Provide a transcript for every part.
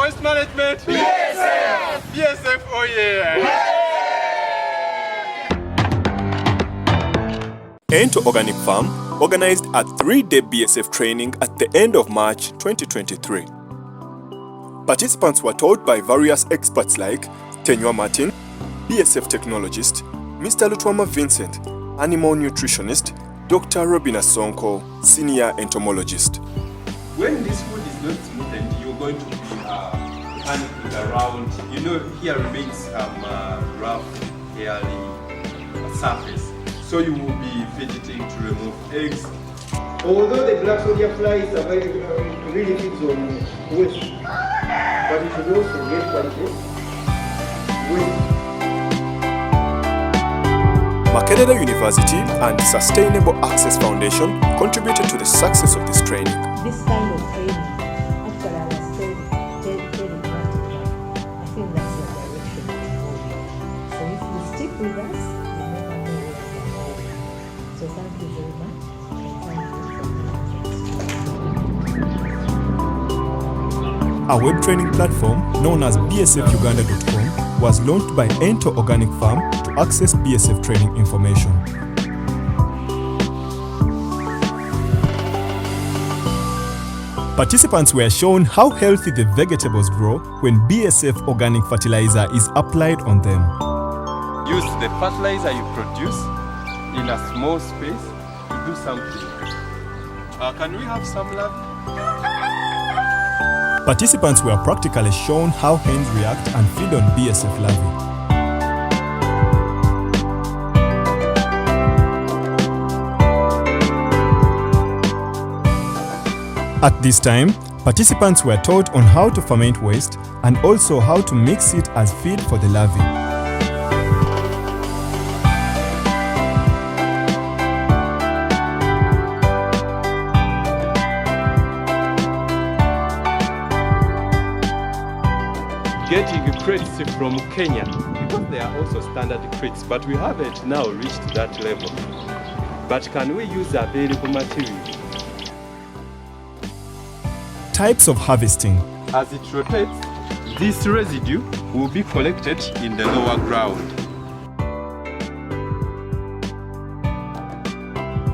Waste management. BSF! BSF, oh yeah! Ento Organic Farm organized a 3-day BSF training at the end of March 2023. Participants were taught by various experts like Tenywa Martin, BSF technologist, Mr. Lutwama Vincent, animal nutritionist, Dr. Robina Sonko, senior entomologist. When this food is not smoothened, you're going to be panicking around. You know, here remains some rough, hairy surface. So you will be fidgeting to remove eggs. Although the black soldier flies are really feeds on waste, but it should also get quality waste. Makerere University and Sustainable Access Foundation contributed to the success of this training. This kind of training, actually I was very practical. I think that's the direction to go. So if you stick with us, you never know where you're going. So thank you very much. A web training platform known as bsfuganda.com was launched by Ento Organic Farm to access BSF training information. Participants were shown how healthy the vegetables grow when BSF organic fertilizer is applied on them. Use the fertilizer you produce in a small space to do something. Can we have some love? Participants were practically shown how hens react and feed on BSF larvae. At this time, participants were taught on how to ferment waste and also how to mix it as feed for the larvae. Getting crates from Kenya, because they are also standard crates, but we haven't now reached that level. But can we use available material? Types of harvesting. As it rotates, this residue will be collected in the lower ground.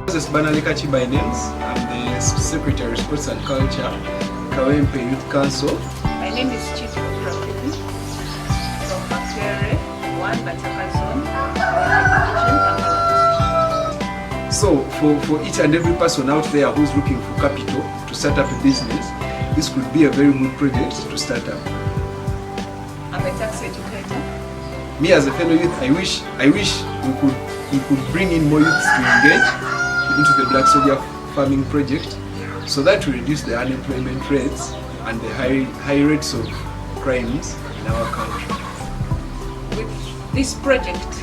This is Banalekachi by names. I'm the Secretary of Sports and Culture, Kawempe Youth Council. My name is Chief Projet from Outgrower, 1 Bataka Zone. So for each and every person out there who's looking for capital to start up a business, this could be a very good project to start up. I'm a tax educator. Me as a fellow youth, I wish we could bring in more youths to engage into the black soldier farming project, so that we reduce the unemployment rates and the high rates of crimes in our country. With this project,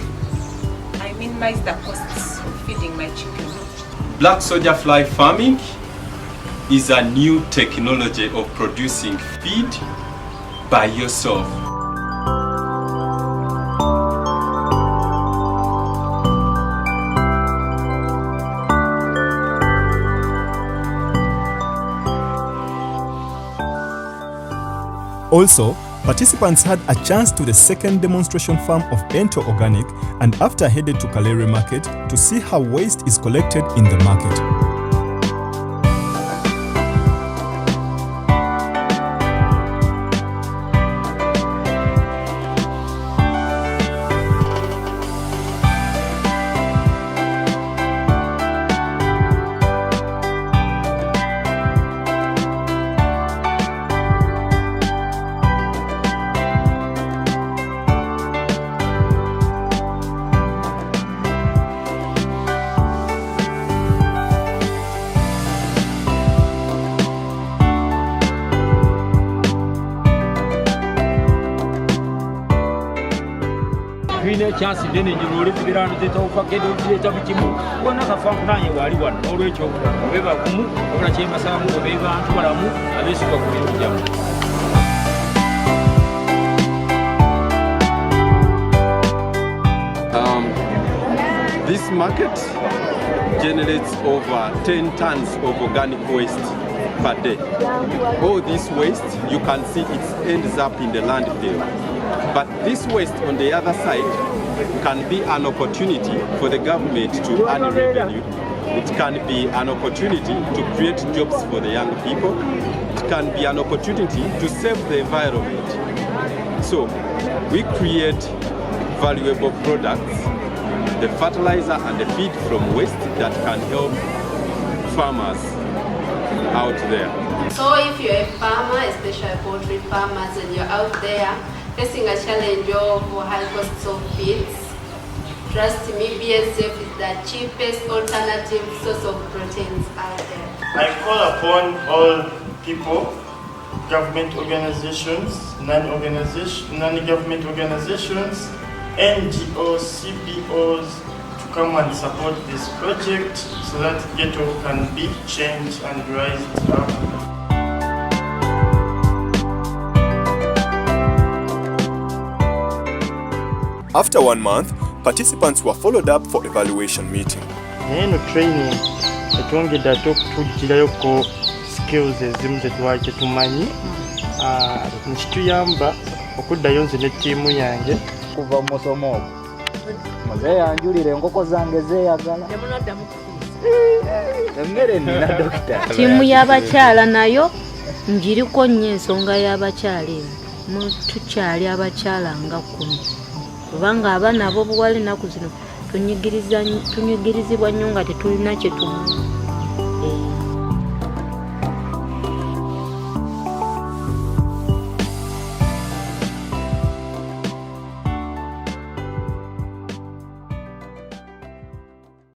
I minimize the costs of feeding my children. Black soldier fly farming is a new technology of producing feed by yourself. Also, participants had a chance to the second demonstration farm of Ento Organic and after headed to Kalere Market to see how waste is collected in the market. Green chance then in the live around the top of the one of a farm line, one or Rachel, whoever Kumu, or a chamber, some of Eva, Tuaramu, a basic of This market generates over 10 tons of organic waste per day. All this waste, you can see it ends up in the landfill. But this waste on the other side can be an opportunity for the government to earn revenue. It can be an opportunity to create jobs for the young people. It can be an opportunity to save the environment. So we create valuable products, the fertilizer and the feed from waste that can help farmers out there. So if you're a farmer, especially poultry farmers, and you're out there facing a challenge of high costs of feeds, trust me, BSF is the cheapest alternative source of proteins out there. I call upon all people, government organizations, non-government organizations, NGOs, CBOs, to come and support this project so that ghetto can be changed and raised up. After 1 month, participants were followed up for evaluation meeting. Eno training etwongedde ate okutugirayoko skills ezimu zetwali tetumanyi nekituyamba okuddayo nze ne ttiimu yange kuva mu musomo ogwo muzeeyanjulire enkoko zange zeeyagala emmere nina dokita. Ttiimu y'abakyala nayo njiriko nnyo ensonga y'abakyala eno tukyali abakyala nga 10 kubanga abaana ab'obuwala ennaku zino tunyigirizibwa nnyo nga tetulina kye tumu